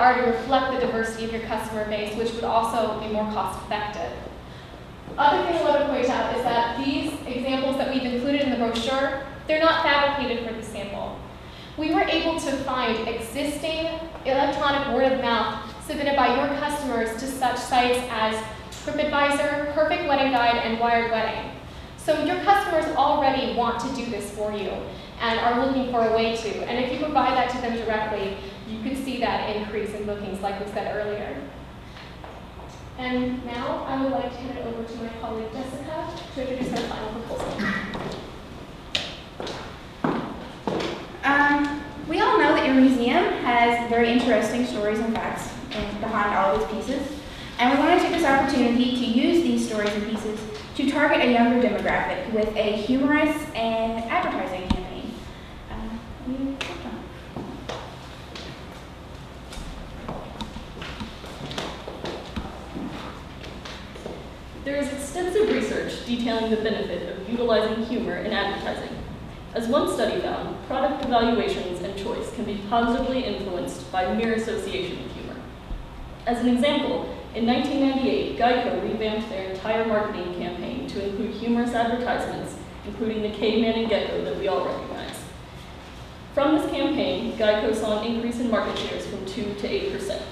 are to reflect the diversity of your customer base, which would also be more cost effective. Other thing I want to point out is that these examples that we've included in the brochure, they're not fabricated for the sample. We were able to find existing electronic word of mouth submitted by your customers to such sites as TripAdvisor, Perfect Wedding Guide, and Wired Wedding. So your customers already want to do this for you and are looking for a way to. And if you provide that to them directly, you can see that increase in bookings like we said earlier. And now I would like to hand it over to my colleague Jessica to introduce our final proposal. We all know that your museum has very interesting stories and facts behind all of its pieces. And we want to take this opportunity to use these stories and pieces to target a younger demographic with a humorous and advertising campaign. There is extensive research detailing the benefit of utilizing humor in advertising. As one study found, product evaluations and choice can be positively influenced by mere association with humor. As an example, in 1998, Geico revamped their entire marketing campaign to include humorous advertisements, including the caveman and gecko that we all recognize. From this campaign, Geico saw an increase in market shares from 2 to 8%.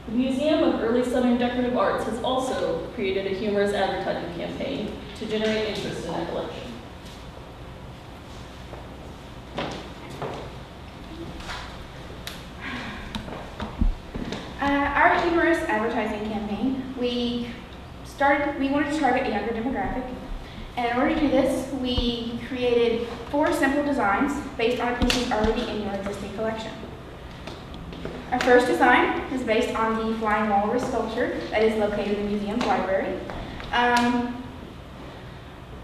The Museum of Early Southern Decorative Arts has also created a humorous advertising campaign to generate interest in their collection. Our humorous advertising campaign, we wanted to target a younger demographic. And in order to do this, we created 4 simple designs based on pieces already in your existing collection. Our first design is based on the flying walrus sculpture that is located in the museum's library.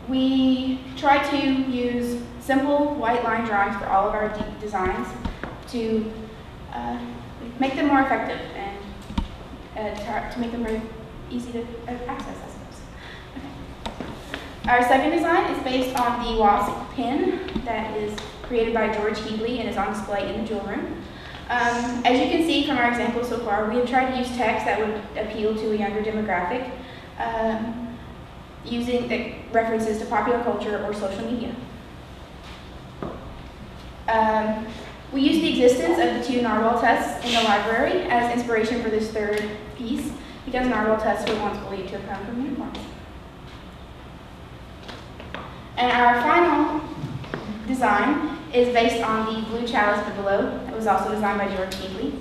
We try to use simple white line drawings for all of our designs to make them more effective and to make them very easy to access, I suppose. Okay. Our second design is based on the wasp pin that is created by George Headley and is on display in the jewel room. As you can see from our examples so far, we have tried to use text that would appeal to a younger demographic using the references to popular culture or social media. We used the existence of the 2 narwhal tusks in the library as inspiration for this third piece because narwhal tusks were once believed to have come from unicorns. And our final design is based on the blue chalice bibelot that was also designed by George Headley.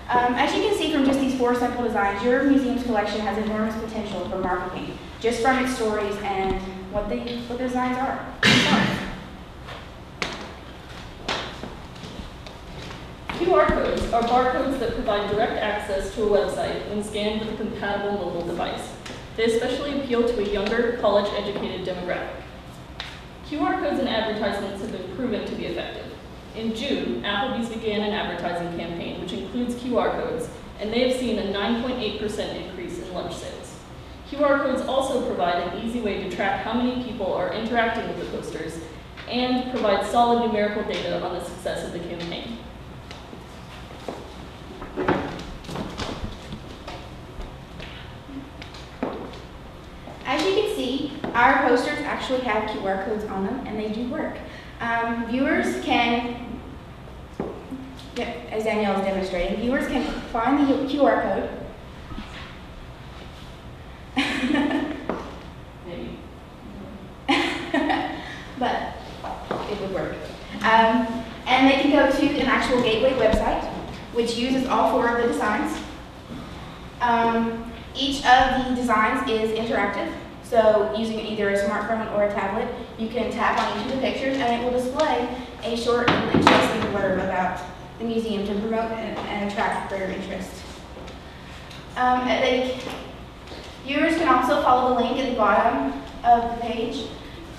As you can see from just these 4 simple designs, your museum's collection has enormous potential for marketing, just from its stories and what the designs are. QR codes are barcodes that provide direct access to a website when scanned with a compatible mobile device. They especially appeal to a younger, college-educated demographic. QR codes and advertisements have been proven to be effective. In June, Applebee's began an advertising campaign which includes QR codes, and they have seen a 9.8% increase in lunch sales. QR codes also provide an easy way to track how many people are interacting with the posters and provide solid numerical data on the success of the campaign. As you can see, our posters actually have QR codes on them, and they do work. Viewers can, as Danielle is demonstrating, viewers can find the QR code. Maybe. But it would work. And they can go to an actual gateway website, which uses all 4 of the designs. Each of the designs is interactive, so using either a smartphone or a tablet, you can tap on each of the pictures and it will display a short and interesting blurb about the museum to promote and attract greater interest. Viewers can also follow the link at the bottom of the page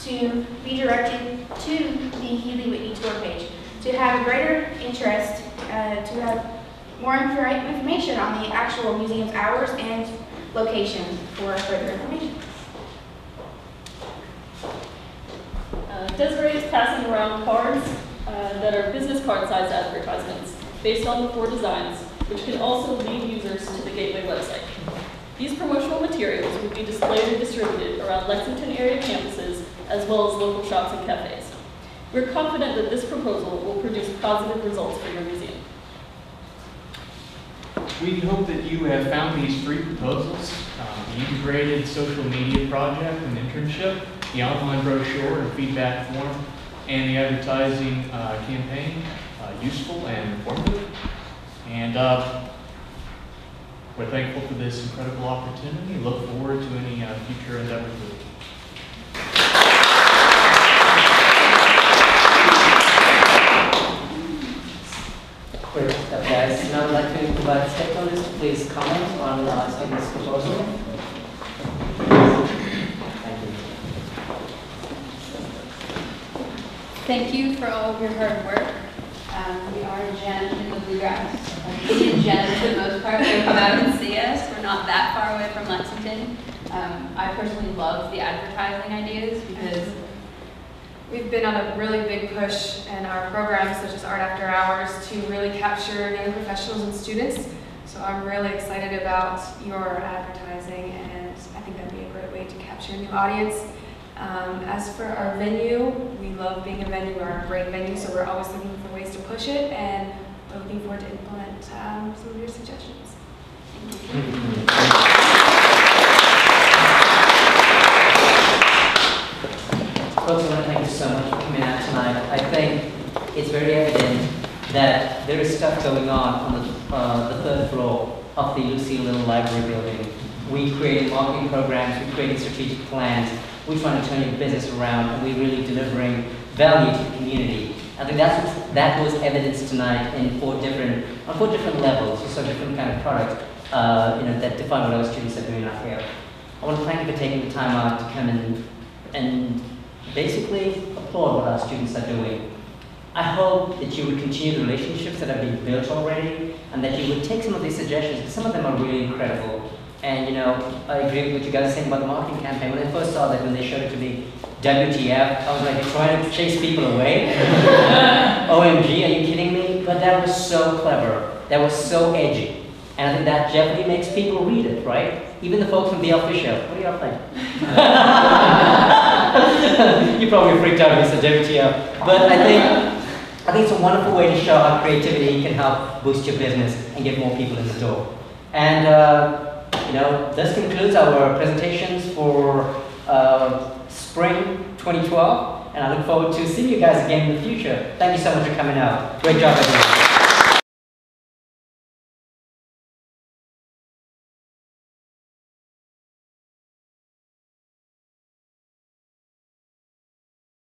to be directed to the Headley-Whitney tour page to have a greater interest, to have more information on the actual museum's hours and location for further information. Desiree is passing around cards that are business card sized advertisements. based on the 4 designs, which can also lead users to the Gateway website. These promotional materials will be displayed and distributed around Lexington area campuses as well as local shops and cafes. We're confident that this proposal will produce positive results for your museum. We hope that you have found these 3 proposals, the integrated social media project and internship, the online brochure and feedback form, and the advertising campaign useful and informative. And we're thankful for this incredible opportunity. Look forward to any future endeavors with you. Great stuff, guys. Now I'd like to invite stakeholders to please comment on Stephen's proposal. Thank you. Thank you for all of your hard work. We are Jen in the Bluegrass. Me and Jen, for the most part, will come out and see us. We're not that far away from Lexington. I personally love the advertising ideas because we've been on a really big push in our programs, such as Art After Hours, to really capture young professionals and students. So I'm really excited about your advertising, and I think that'd be a great way to capture a new audience. As for our venue, we love being a venue. We're a great venue, so we're always looking for ways to push it, and we're looking forward to implement some of your suggestions. Thank you. Folks, I want to thank you so much for coming out tonight. I think it's very evident that there is stuff going on the 3rd floor of the Lucille Little Library building. We created marketing programs, we created strategic plans, we're trying to turn your business around, and we're really delivering value to the community. I think that was evidenced tonight in on 4 different levels. You saw different kind of products that define what our students are doing out here. I want to thank you for taking the time out to come and basically applaud what our students are doing. I hope that you would continue the relationships that have been built already, and that you would take some of these suggestions, because some of them are really incredible. And I agree with what you guys are saying about the marketing campaign. When I first saw that, when they showed it to me, WTF, I was like, you're trying to chase people away? OMG, are you kidding me? But that was so clever. That was so edgy. And I think that definitely makes people read it, right? Even the folks from the official. What are you all like? You probably freaked out when you said WTF. But I think it's a wonderful way to show how creativity can help boost your business and get more people in the door. And this concludes our presentations for spring 2012. And I look forward to seeing you guys again in the future. Thank you so much for coming out. Great job, everyone.